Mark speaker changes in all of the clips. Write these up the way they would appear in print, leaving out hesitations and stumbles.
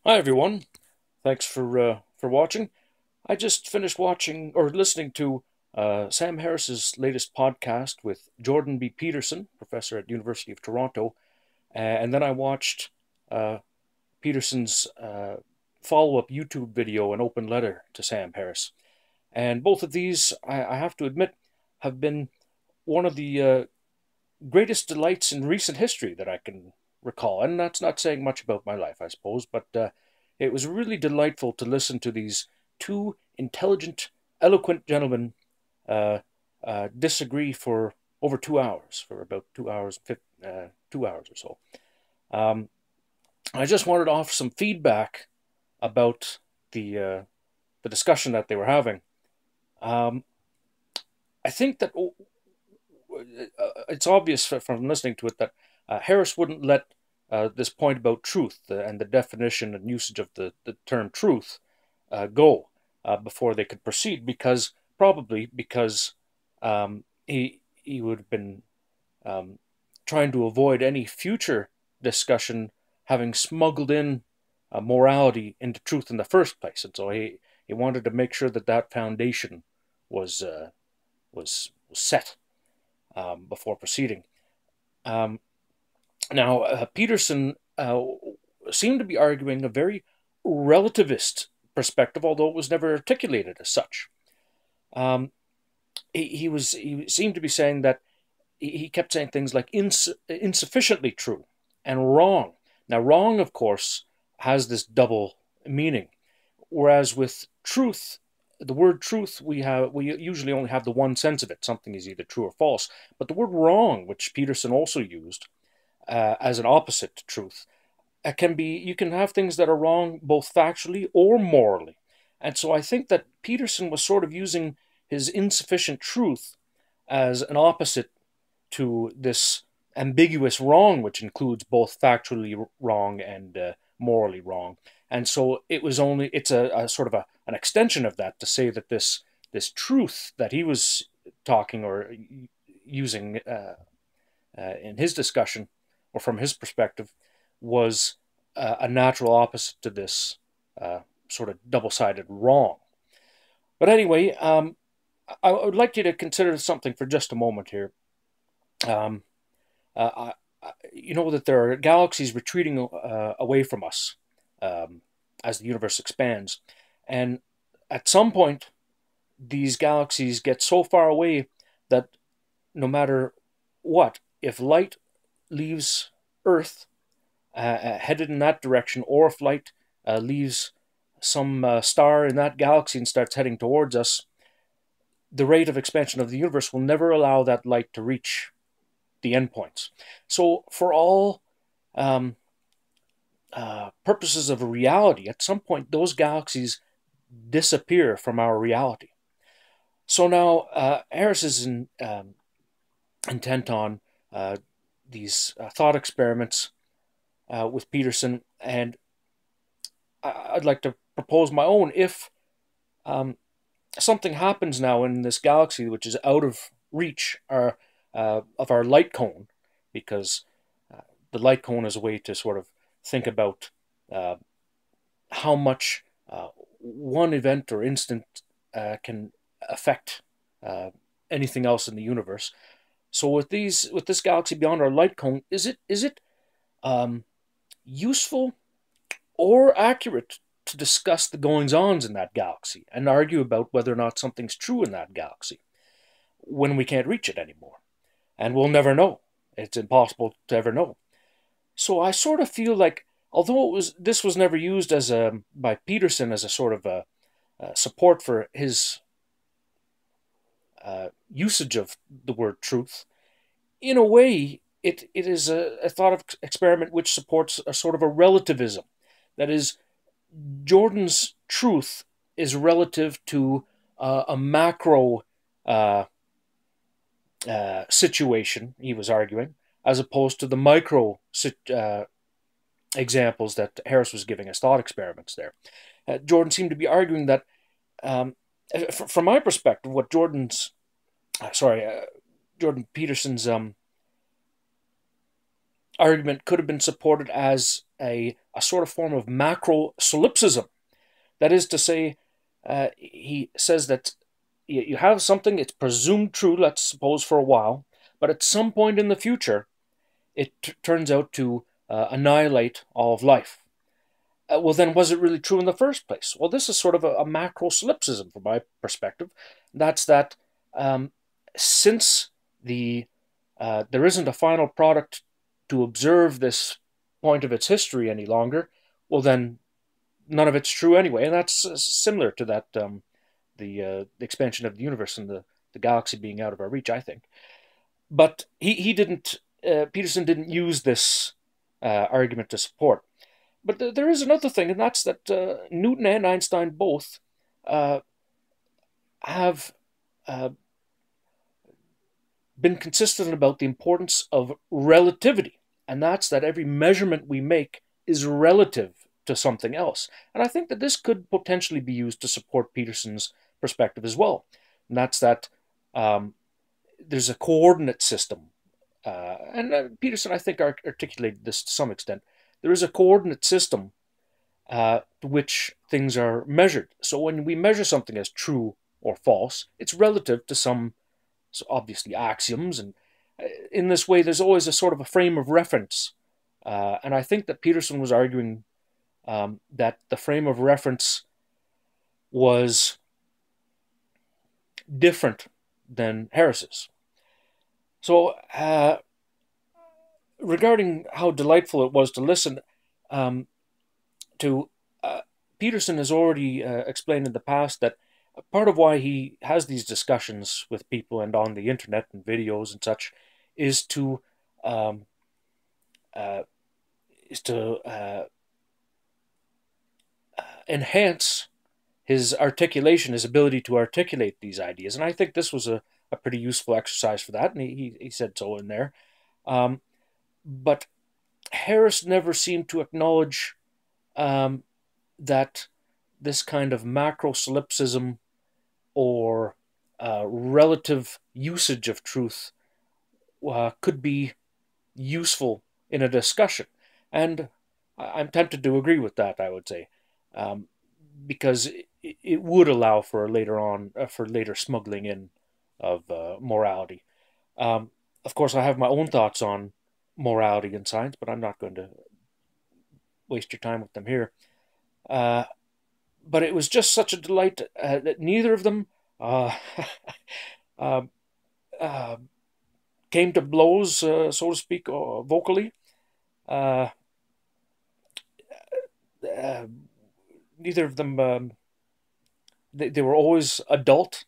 Speaker 1: Hi everyone. Thanks for watching. I just finished watching or listening to Sam Harris's latest podcast with Jordan B. Peterson, professor at the University of Toronto, and then I watched Peterson's follow-up YouTube video, an open letter to Sam Harris. And both of these, I have to admit, have been one of the greatest delights in recent history that I can recall. And that's not saying much about my life, I suppose, but it was really delightful to listen to these two intelligent, eloquent gentlemen disagree for over 2 hours, for about 2 hours, 2 hours or so. Um, I just wanted to offer some feedback about the discussion that they were having. Um, I think that it's obvious from listening to it that Harris wouldn't let this point about truth and the definition and usage of the term truth go before they could proceed, probably because he would have been um, trying to avoid any future discussion having smuggled in morality into truth in the first place, and so he wanted to make sure that that foundation was was set before proceeding. Um, Now, Peterson seemed to be arguing a very relativist perspective, although it was never articulated as such. Um, he seemed to be saying that he kept saying things like insufficiently true and wrong. Now, wrong, of course, has this double meaning, whereas with truth, the word truth, we usually only have the one sense of it. Something is either true or false. But the word wrong, which Peterson also used as an opposite to truth, can be, you can have things that are wrong both factually or morally. And so I think that Peterson was sort of using his insufficient truth as an opposite to this ambiguous wrong, which includes both factually wrong and morally wrong. And so it's a sort of an extension of that to say that this truth that he was talking or using in his discussion, or from his perspective, was a natural opposite to this sort of double-sided wrong. But anyway, I would like you to consider something for just a moment here. Um, you know that there are galaxies retreating away from us as the universe expands, and at some point, these galaxies get so far away that no matter what, if light leaves Earth headed in that direction, or if light leaves some star in that galaxy and starts heading towards us, the rate of expansion of the universe will never allow that light to reach the endpoints. So, for all purposes of reality, at some point, those galaxies disappear from our reality. So now, Harris is intent on these thought experiments with Peterson, and I'd like to propose my own. If something happens now in this galaxy which is out of reach of our light cone, because the light cone is a way to sort of think about uh, how much one event or instant can affect anything else in the universe. So with this galaxy beyond our light cone, is it um, useful or accurate to discuss the goings ons in that galaxy and argue about whether or not something's true in that galaxy when we can't reach it anymore? And we'll never know. It's impossible to ever know. So I sort of feel like, although this was never used as by Peterson as a sort of a support for his usage of the word truth, in a way, it is a thought of experiment which supports a sort of a relativism. That is, Jordan's truth is relative to a macro uh, situation, he was arguing, as opposed to the micro examples that Harris was giving as thought experiments there. Jordan seemed to be arguing that, um, from my perspective, what Jordan Peterson's argument could have been supported as a sort of form of macro solipsism. That is to say, he says that you have something, it's presumed true, let's suppose for a while, but at some point in the future, it turns out to annihilate all of life. Well, then, was it really true in the first place? Well, this is sort of a macro solipsism from my perspective. That's that since there isn't a final product to observe this point of its history any longer, well, then none of it's true anyway. And that's similar to that the expansion of the universe and the galaxy being out of our reach, I think. But he didn't. Peterson didn't use this argument to support. But there is another thing, and that's that Newton and Einstein both uh, have uh, been consistent about the importance of relativity, and that's that every measurement we make is relative to something else. And I think that this could potentially be used to support Peterson's perspective as well. And that's that there's a coordinate system. And Peterson, I think, articulated this to some extent. There is a coordinate system to which things are measured. So when we measure something as true or false, it's relative to some, so obviously, axioms. And in this way, there's always a sort of a frame of reference. And I think that Peterson was arguing that the frame of reference was different than Harris's. So, regarding how delightful it was to listen to, Peterson has already explained in the past that part of why he has these discussions with people and on the internet and videos and such is to um, uh, is to enhance his articulation, his ability to articulate these ideas. And I think this was a pretty useful exercise for that, and he said so in there. Um, but Harris never seemed to acknowledge that this kind of macro solipsism or relative usage of truth could be useful in a discussion. And I'm tempted to agree with that, I would say, um, because it would allow for later smuggling in of morality. Of course, I have my own thoughts on morality in science, but I'm not going to waste your time with them here. Uh, but it was just such a delight that neither of them uh, uh, uh, came to blows, so to speak, vocally. Uh, uh, Neither of them, they were always adult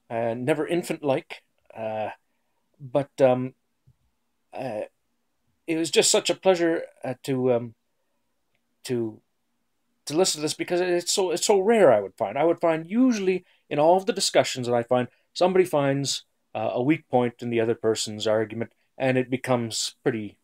Speaker 1: and never infant-like. But uh, it was just such a pleasure to listen to this because it's so rare. I would find usually in all of the discussions that I find somebody finds a weak point in the other person's argument, and it becomes pretty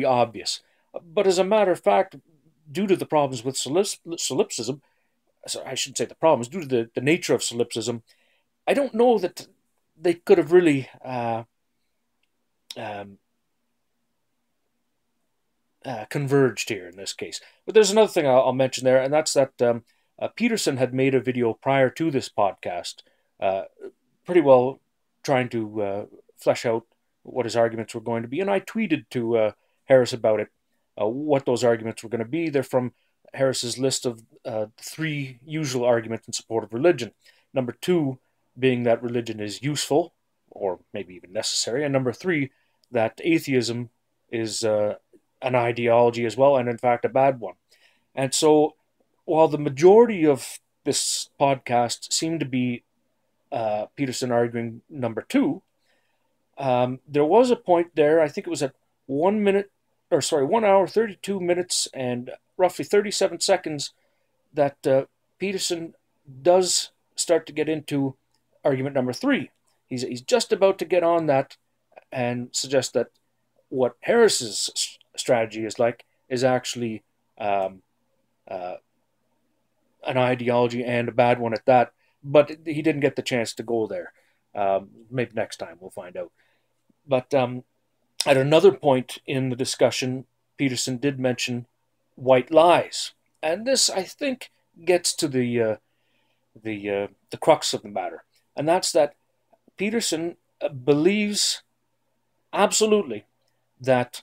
Speaker 1: obvious. But as a matter of fact, due to the problems with solipsism, so I shouldn't say the problems, due to the nature of solipsism, I don't know that they could have really um, converged here in this case. But there's another thing I'll mention there, and that's that Peterson had made a video prior to this podcast, uh, pretty well trying to flesh out what his arguments were going to be, and I tweeted to Harris about it, what those arguments were going to be. They're from Harris's list of three usual arguments in support of religion. Number two being that religion is useful, or maybe even necessary, and number three, that atheism is an ideology as well, and in fact a bad one. And so, while the majority of this podcast seemed to be Peterson arguing number two, there was a point there. I think it was at 1 hour, 32 minutes, and roughly 37 seconds that Peterson does start to get into argument number three. He's just about to get on that and suggest that what Harris's strategy is like is actually um, uh, an ideology and a bad one at that. But he didn't get the chance to go there. Maybe next time we'll find out. But at another point in the discussion, Peterson did mention white lies. And this, I think, gets to the crux of the matter, and that's that Peterson believes absolutely that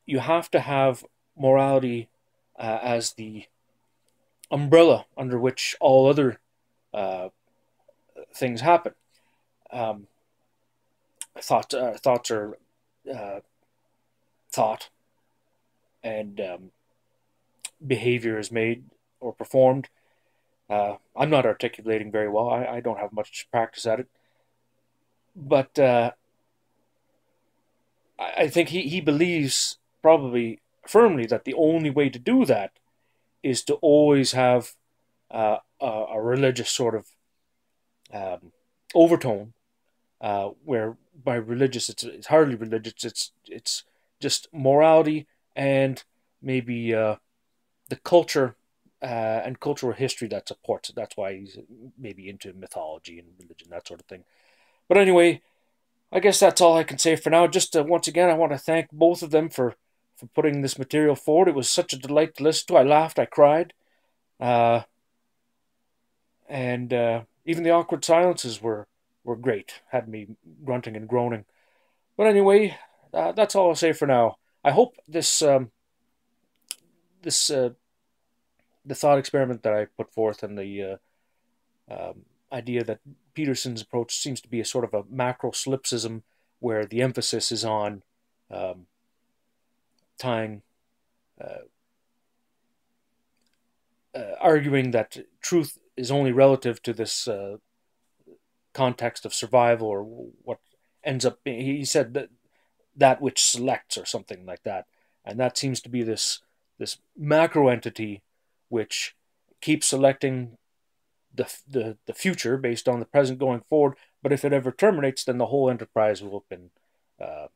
Speaker 1: you have to have morality as the umbrella under which all other uh, things happen. Um, thoughts are uh, thought, and behavior is made or performed. I'm not articulating very well. I don't have much practice at it, but I think he believes probably firmly that the only way to do that is to always have a religious sort of um, overtone, where by religious it's hardly religious. It's just morality and maybe the culture and cultural history that supports it. That's why he's maybe into mythology and religion, that sort of thing. But anyway, I guess that's all I can say for now. Just once again, I want to thank both of them for putting this material forward. It was such a delight to listen to. I laughed, I cried, uh, and even the awkward silences were great. Had me grunting and groaning. But anyway, that's all I'll say for now. I hope this the thought experiment that I put forth and the idea that Peterson's approach seems to be a sort of a macro solipsism where the emphasis is on um, tying, uh, arguing that truth is only relative to this context of survival or what ends up being. He said that which selects or something like that, and that seems to be this macro entity which keeps selecting the future based on the present going forward. But if it ever terminates, then the whole enterprise will have been uh,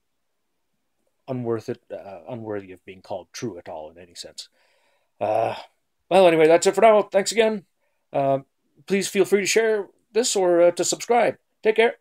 Speaker 1: unworthy of being called true at all in any sense. Uh, well, anyway, that's it for now. Thanks again. Uh, Please feel free to share this or to subscribe. Take care.